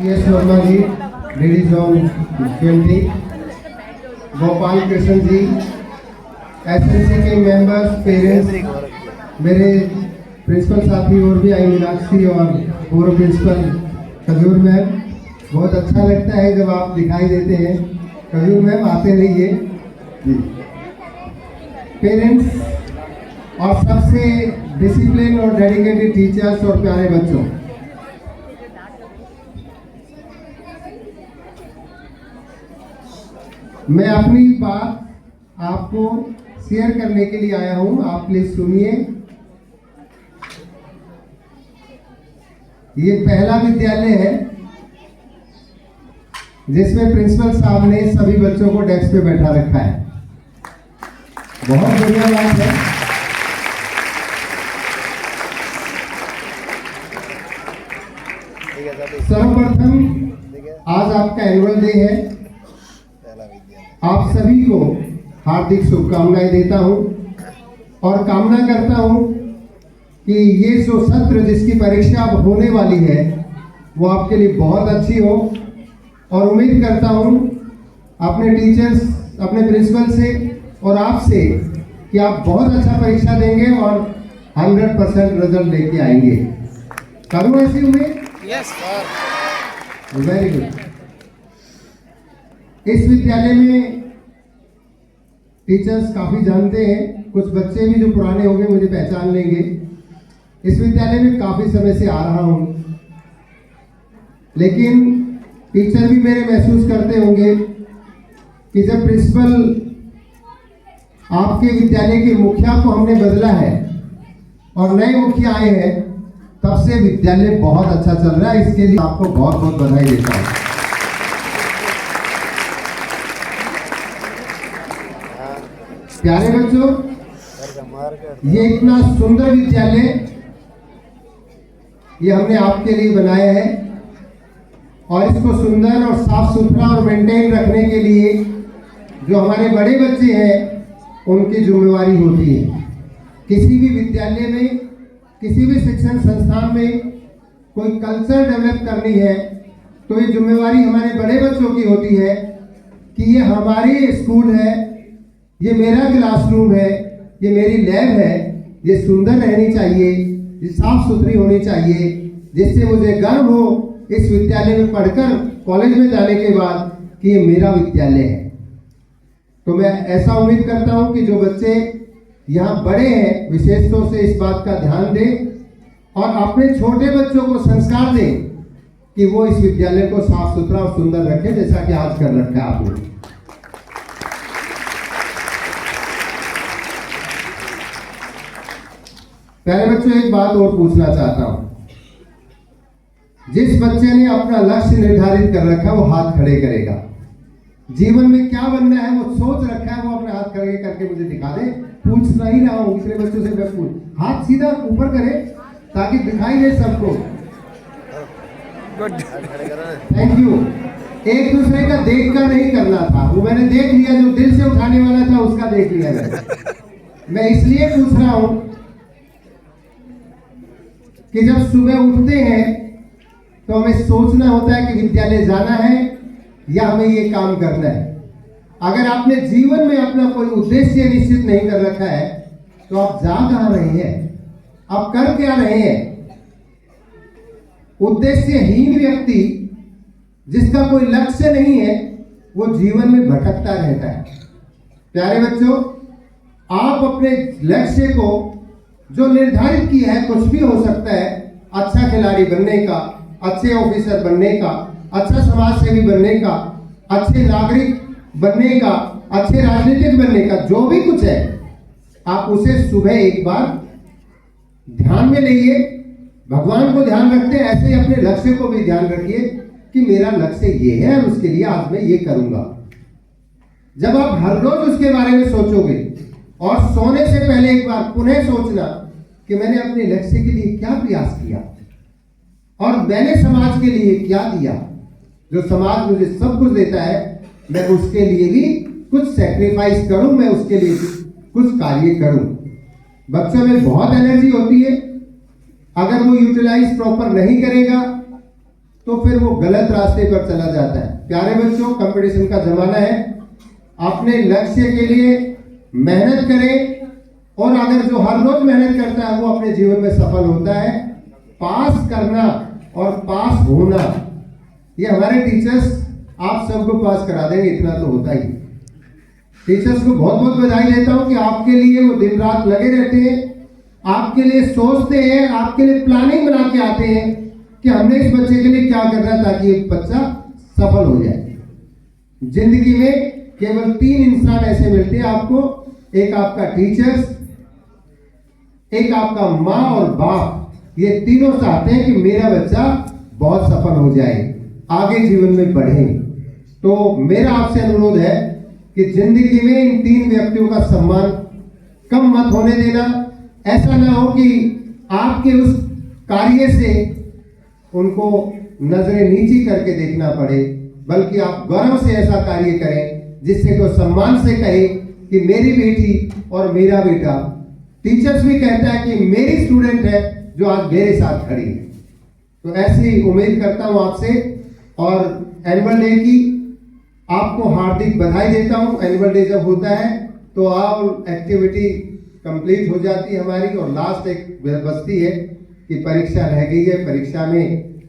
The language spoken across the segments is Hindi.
एस वर्मा जी, lady zone 20, Gopal Krishna ji, SNC के मेंबर्स, पेरेंट्स, मेरे प्रिंसिपल साथी और भी आई, मीनाक्षी और पूर्व प्रिंसिपल खजूर मैम। बहुत अच्छा लगता है जब आप दिखाई देते हैं। खजूर मैम आते रहिए जी। पेरेंट्स और सबसे डिसिप्लिन और डेडिकेटेड टीचर्स और प्यारे बच्चों, मैं अपनी बात आपको शेयर करने के लिए आया हूं। आप प्लीज सुनिए। ये पहला विद्यालय है जिसमें प्रिंसिपल साहब ने सभी बच्चों को डेस्क पे बैठा रखा है। बहुत बढ़िया बात है। सर्वप्रथम आज आपका एनुअल डे है। आप सभी को हार्दिक शुभकामनाएं देता हूं और कामना करता हूं कि ये जो सत्र जिसकी परीक्षा अब होने वाली है वो आपके लिए बहुत अच्छी हो, और उम्मीद करता हूं अपने टीचर्स, अपने प्रिंसिपल से और आपसे कि आप बहुत अच्छा परीक्षा देंगे और 100% रिजल्ट लेके आएंगे। करूं ऐसी उम्मीद? Yes sir. Very good. इस विद्यालय में टीचर्स काफी जानते हैं, कुछ बच्चे भी जो पुराने होंगे मुझे पहचान लेंगे। इस विद्यालय में काफी समय से आ रहा हूं, लेकिन टीचर भी मेरे महसूस करते होंगे कि जब प्रिंसिपल आपके विद्यालय के मुखिया को हमने बदला है और नए मुखिया आए हैं, तब से विद्यालय बहुत अच्छा चल रहा है। इसके लिए आपको बहुत बहुत बधाई देता हूं। प्यारे बच्चों, ये इतना सुंदर विद्यालय ये हमने आपके लिए बनाया है, और इसको सुंदर और साफ सुथरा और मेंटेन रखने के लिए जो हमारे बड़े बच्चे हैं उनकी जिम्मेवारी होती है। किसी भी विद्यालय में, किसी भी शिक्षण संस्थान में कोई कल्चर डेवलप करनी है तो ये जिम्मेवारी हमारे बड़े बच्चों की होती है कि ये हमारी स्कूल है, ये मेरा क्लासरूम है, ये मेरी लैब है, ये सुंदर रहनी चाहिए, ये साफ सुथरी होनी चाहिए, जिससे मुझे गर्व हो इस विद्यालय में पढ़कर कॉलेज में जाने के बाद कि ये मेरा विद्यालय है। तो मैं ऐसा उम्मीद करता हूं कि जो बच्चे यहाँ बड़े हैं विशेष तौर से इस बात का ध्यान दें और अपने छोटे बच्चों को संस्कार दें कि वो इस विद्यालय को साफ सुथरा और सुंदर रखें, जैसा कि आज कर रखा है आपने। प्यारे बच्चों, एक बात और पूछना चाहता हूं। जिस बच्चे ने अपना लक्ष्य निर्धारित कर रखा है वो हाथ खड़े करेगा। जीवन में क्या बनना है वो सोच रखा है, वो अपने हाथ खड़े करके मुझे दिखा दे। पूछ नहीं रहा हूं, दूसरे बच्चों से मैं पूछ, हाथ सीधा ऊपर करे ताकि दिखाई दे सबको। Thank you. एक दूसरे का देखकर नहीं करना था, वो मैंने देख लिया, जो दिल से उठाने वाला था उसका देख लिया मैं इसलिए पूछ रहा हूं कि जब सुबह उठते हैं तो हमें सोचना होता है कि विद्यालय जाना है या हमें ये काम करना है। अगर आपने जीवन में अपना कोई उद्देश्य निश्चित नहीं कर रखा है तो आप जा कहां रहे हैं, आप कर क्या रहे हैं? उद्देश्यहीन व्यक्ति जिसका कोई लक्ष्य नहीं है वो जीवन में भटकता रहता है। प्यारे बच्चों, आप अपने लक्ष्य को जो निर्धारित किया है, कुछ भी हो सकता है, अच्छा खिलाड़ी बनने का, अच्छे ऑफिसर बनने का, अच्छा समाज सेवी बनने का, अच्छे नागरिक बनने का, अच्छे राजनीतिक बनने का, जो भी कुछ है, आप उसे सुबह एक बार ध्यान में लाइए। भगवान को ध्यान रखते हैं, ऐसे ही अपने लक्ष्य को भी ध्यान रखिए कि मेरा लक्ष्य ये है और उसके लिए आज मैं ये करूंगा। जब आप हर रोज उसके बारे में सोचोगे और सोने से पहले एक बार पुनः सोचना कि मैंने अपने लक्ष्य के लिए क्या प्रयास किया और मैंने समाज के लिए क्या दिया। जो समाज मुझे सब कुछ देता है, मैं उसके लिए भी कुछ सैक्रिफाइस करूं, मैं उसके लिए कुछ कार्य करूं। बच्चों में बहुत एनर्जी होती है, अगर वो यूटिलाइज प्रॉपर नहीं करेगा तो फिर वो गलत रास्ते पर चला जाता है। प्यारे बच्चों, कंपटीशन का जमाना है, अपने लक्ष्य के लिए मेहनत करें, और अगर जो हर रोज मेहनत करता है वो अपने जीवन में सफल होता है। पास करना और पास होना, ये हमारे टीचर्स आप सबको पास करा देंगे, इतना तो होता ही। टीचर्स को बहुत बहुत बधाई देता हूं कि आपके लिए वो दिन रात लगे रहते हैं, आपके लिए सोचते हैं, आपके लिए प्लानिंग बना के आते हैं कि हमने इस बच्चे के लिए क्या करना है ताकि ये बच्चा सफल हो जाए। जिंदगी में केवल 3 इंसान ऐसे मिलते हैं आपको, एक आपका टीचर्स, एक आपका माँ और बाप। ये तीनों चाहते हैं कि मेरा बच्चा बहुत सफल हो जाए, आगे जीवन में बढ़े। तो मेरा आपसे अनुरोध है कि जिंदगी में इन 3 व्यक्तियों का सम्मान कम मत होने देना। ऐसा ना हो कि आपके उस कार्य से उनको नजरें नीची करके देखना पड़े, बल्कि आप गौरव से ऐसा कार्य करें जिससे को सम्मान से कहे कि मेरी बेटी और मेरा बेटा। टीचर्स भी कहता है कि मेरी स्टूडेंट है जो आज मेरे साथ खड़ी है। तो ऐसी उम्मीद करता हूं आपसे, और एनुअल डे की आपको हार्दिक बधाई देता हूं। एनुअल डे जब होता है तो ऑल एक्टिविटी कंप्लीट हो जाती है हमारी, और लास्ट एक बचती है कि परीक्षा रह गई है। परीक्षा में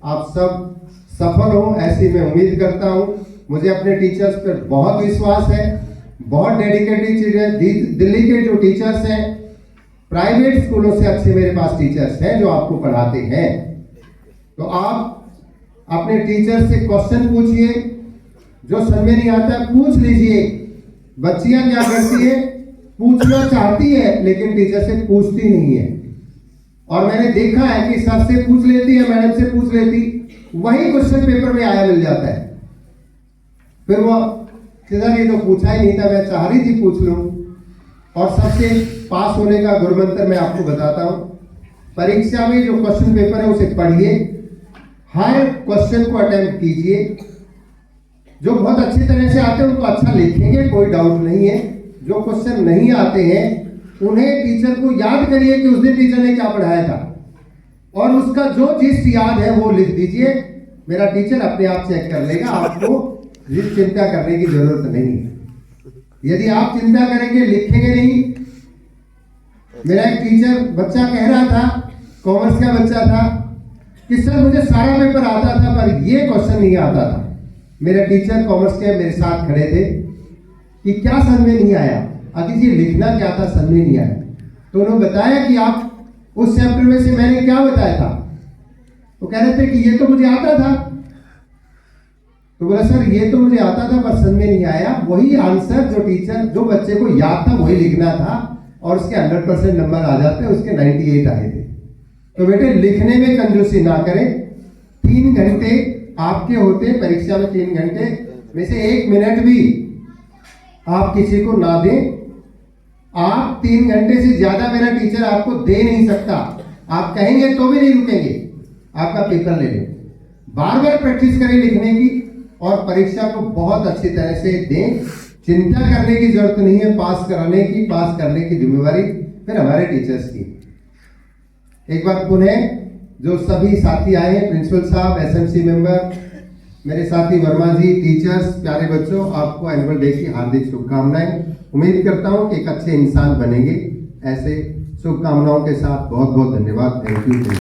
आप सब सफल हो ऐसी मैं उम्मीद करता हूं। मुझे अपने टीचर्स पर बहुत विश्वास है, बहुत डेडिकेटेड टीचर। दिल्ली के जो टीचर्स हैं, प्राइवेट स्कूलों से अच्छे मेरे पास टीचर्स हैं जो आपको पढ़ाते हैं। तो आप अपने टीचर से क्वेश्चन पूछिए, जो समझ में नहीं आता पूछ लीजिए। बच्चियां क्या करती है, पूछना चाहती है लेकिन टीचर से पूछती नहीं है, और मैंने देखा है कि सर से पूछ लेती है, मैडम से पूछ लेती, वही क्वेश्चन पेपर में आया मिल जाता है। फिर वो सर ये तो पूछा ही नहीं था, मैं चाह रही थी पूछ लूं। और सबसे पास होने का गुरुमंत्र मैं आपको बताता हूं, परीक्षा में जो क्वेश्चन पेपर है उसे पढ़िए, हर क्वेश्चन को अटेम्प्ट कीजिए। जो बहुत अच्छी तरह से आते हैं उनको अच्छा लिखेंगे, कोई डाउट नहीं है। जो क्वेश्चन नहीं आते हैं उन्हें टीचर को याद करिए कि उस दिन टीचर ने क्या पढ़ाया था, और उसका जो जिस याद है वो लिख दीजिए। मेरा टीचर अपने आप चेक कर लेगा, आपको जिस चिंता करने की जरूरत नहीं है। यदि आप चिंता करेंगे, लिखेंगे नहीं। मेरा एक टीचर बच्चा कह रहा था, कॉमर्स का बच्चा था, कि सर मुझे सारा पेपर आता था पर ये क्वेश्चन नहीं आता था। मेरे टीचर कॉमर्स के मेरे साथ खड़े थे कि क्या समझ में नहीं आया, अति जी लिखना क्या था समझ में नहीं आया। तो उन्होंने बताया कि आप उस चैप्टर में से मैंने क्या बताया था। तो कह रहे थे कि ये तो मुझे आता था। तो बोला सर ये तो मुझे आता था पर समझ में नहीं आया। वही आंसर जो टीचर जो बच्चे को याद था वही लिखना था, और उसके 100% नंबर आ जाते, उसके 98 आए थे। तो बेटे लिखने में कंजूसी ना करें। 3 घंटे आपके होते परीक्षा में, 3 घंटे में से 1 मिनट भी आप किसी को ना दें। आप 3 घंटे से ज्यादा मेरा टीचर आपको दे नहीं सकता। आप कहेंगे तो भी नहीं रुकेंगे, आपका पेपर ले लें। बार बार प्रैक्टिस करें लिखने की, और परीक्षा को बहुत अच्छी तरह से दें। चिंता करने की जरूरत नहीं है, पास कराने की, पास करने की जिम्मेवारी फिर हमारे टीचर्स की। एक बार पुनः जो सभी साथी आए हैं, प्रिंसिपल साहब, एसएमसी मेंबर, मेरे साथी वर्मा जी, टीचर्स, प्यारे बच्चों, आपको एनुअल डे की हार्दिक शुभकामनाएं। उम्मीद करता हूं कि एक अच्छे इंसान बनेंगे। ऐसे शुभकामनाओं के साथ बहुत बहुत धन्यवाद। Thank you.